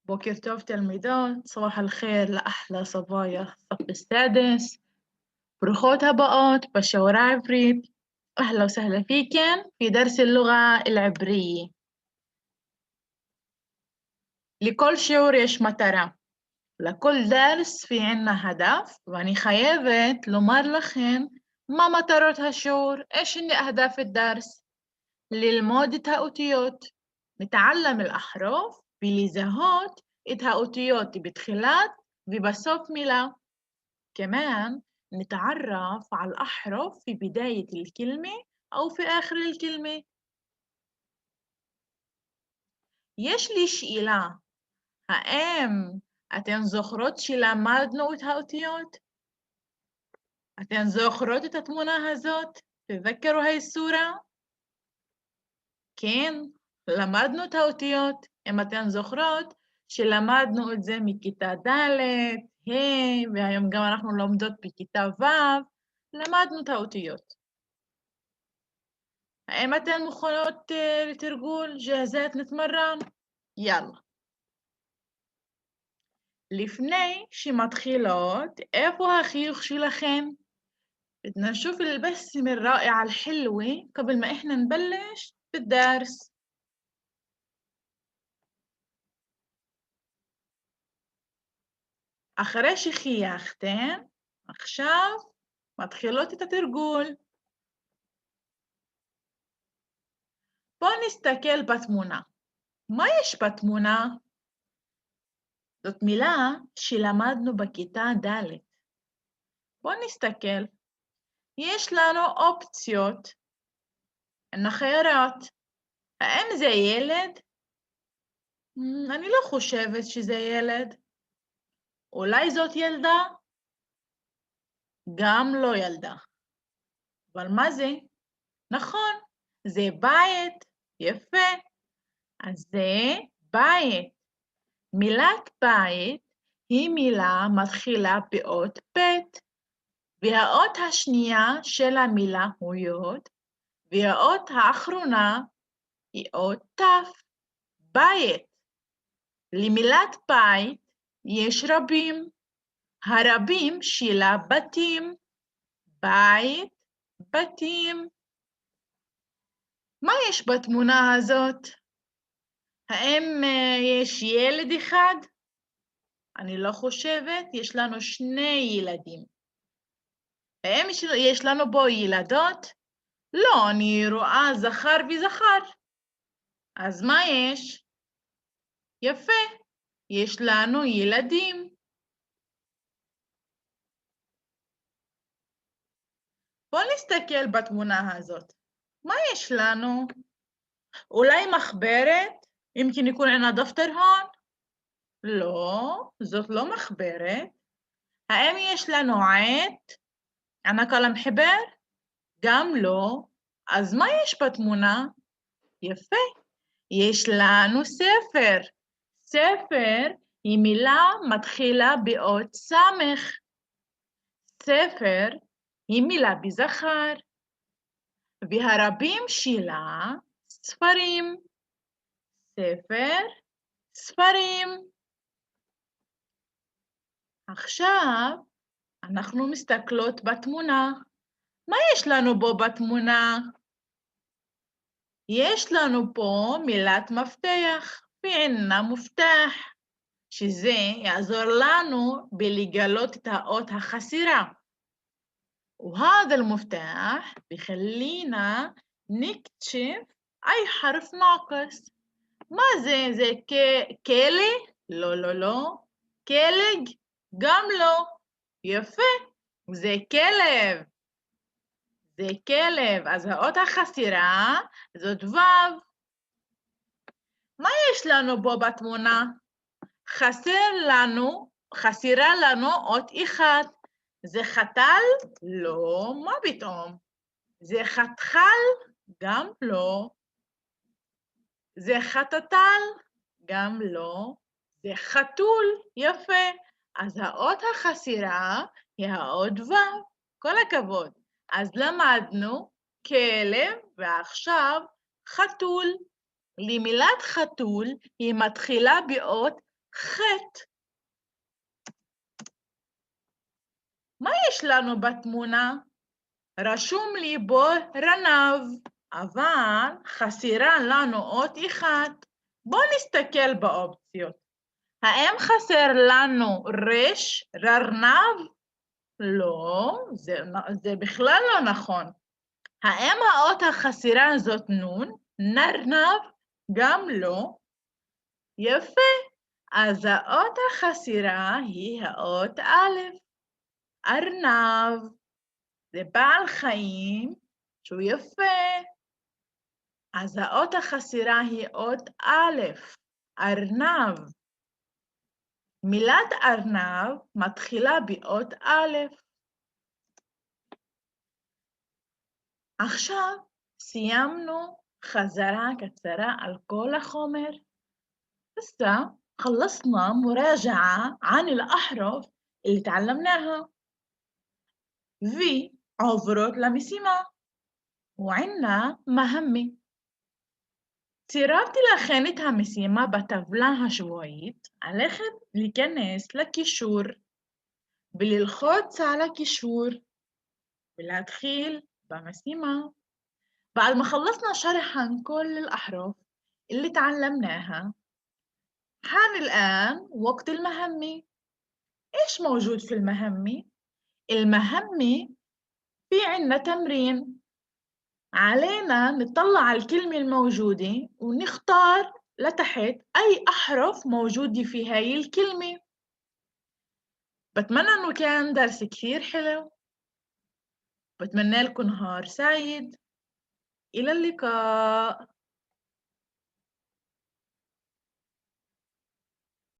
بوكر توف تلميذات، صباح الخير لأحلى صبايا الصف السادس. برخوت هبقات بشاورة عبريت. أهلا وسهلا فيكن في درس اللغة العبرية. لكل شعور يش مطرة، لكل درس في عنا هدف، وأني خيبت لمر لخن ما مطرات هالشعور، إيش إني أهداف الدرس؟ للمود تهاوتيوت، نتعلم الأحرف بلزهات التهاوتيوت بتخلات وبسوف ميلا. كمان نتعرف على الأحرف في بداية الكلمة أو في آخر الكلمة. יש לי שאלה, האם אתן זוכרות שלמדנו את האותיות? אתן זוכרות את התמונה הזאת? תזכרו היי סורה? כן, למדנו את האותיות. אם אתן זוכרות שלמדנו את זה מכיתה ד', ה', והיום גם אנחנו לומדות בכיתה ו', למדנו את האותיות. האם אתן מוכנות לתרגול? ג'הזת נתמרן? יאללה. לפני שמתחילות, איפה החיוך שלכם؟ بدنا نشوف البسمة الرائعة الحلوة قبل ما إحنا نبلش بالدرس. אחרי שחייכתן, עכשיו מתחילות את התרגול. בואו נסתכל בתמונה. מה יש בתמונה? זאת מילה שלמדנו בכיתה ד'. בואו נסתכל. יש לנו אופציות. הן חיירות. האם זה ילד? אני לא חושבת שזה ילד. אולי זאת ילדה? גם לא ילדה. אבל מה זה? נכון, זה בית. יפה. אז זה בית. מילת בית היא מילה מתחילה באות ב', והאות השנייה של המילה הוא יוד, והאות האחרונה היא אות ת', בית. למילת בית יש רבים. הרבים שלה בתים. בית, בתים. מה יש בתמונה הזאת? האם יש ילד אחד? אני לא חושבת, יש לנו שני ילדים. האם יש לנו בו ילדות? לא, אני רואה זכר וזכר. אז מה יש? יפה, יש לנו ילדים. בואו נסתכל בתמונה הזאת. מה יש לנו? אולי מחברת? يمكن يكون عندنا دفتر هون؟ לא, זאת לא מחברת. האם יש לנו עט? ענה קלם חיבר? גם לא. אז מה יש בתמונה? יפה. יש לנו ספר. ספר היא מילה מתחילה באות סמך. ספר היא מילה בזכר. והרבים שלה ספרים. ספר, ספרים. עכשיו אנחנו מסתכלות בתמונה. מה יש לנו בו בתמונה? יש לנו פה מילת מפתח, ועינה מופתח, שזה יעזור לנו בלגלות את האות החסרה. وهذا المفتاح بيخلينا نكتشف أي حرف ناقص. מה זה? זה כלא? לא, לא, לא. כלג? גם לא. יפה. זה כלב. זה כלב. אז האות החסרה זאת ו'. מה יש לנו בו בתמונה? חסרה לנו אות אחד. זה חתל? לא. מה פתאום? זה חתחל? גם לא. זה חתתל? גם לא. זה חתול? יפה. אז האות החסרה היא האות ו'. כל הכבוד. אז למדנו כלב ועכשיו חתול. למילת חתול היא מתחילה באות ח'. מה יש לנו בתמונה? רשום לי בו רנב, אבל חסרה לנו אות אחת. בואו נסתכל באופציות. האם חסר לנו רש, ררנב? לא, זה בכלל לא נכון. האם האות החסרה זאת נון? נרנב? גם לא. יפה. אז האות החסרה היא האות א'. ארנב. זה בעל חיים שהוא יפה. אז האות החסרה היא אות א', ארנב. מילת ארנב מתחילה באות א'. עכשיו סיימנו חזרה קצרה על כל החומר. هسه خلصنا مراجعة عن الأحرف اللي تعلمناها. في عبرت למשימה وعنا مهمة. צירפתי לכן את המשימה בטבלה השבועית. עליכם להיכנס לקישור וללחוץ על הקישור ולהתחיל במשימה. بعد ما خلصنا شرح عن كل الأحرف اللي تعلمناها، حان الآن وقت المهمة. إيش موجود في المهمة؟ المهمة في عنا تمرين. علينا نطلع على الكلمة الموجودة ونختار لتحت أي أحرف موجودة في هاي الكلمة. بتمنى إنه كان درس كثير حلو. بتمنى لكم نهار سعيد. إلى اللقاء.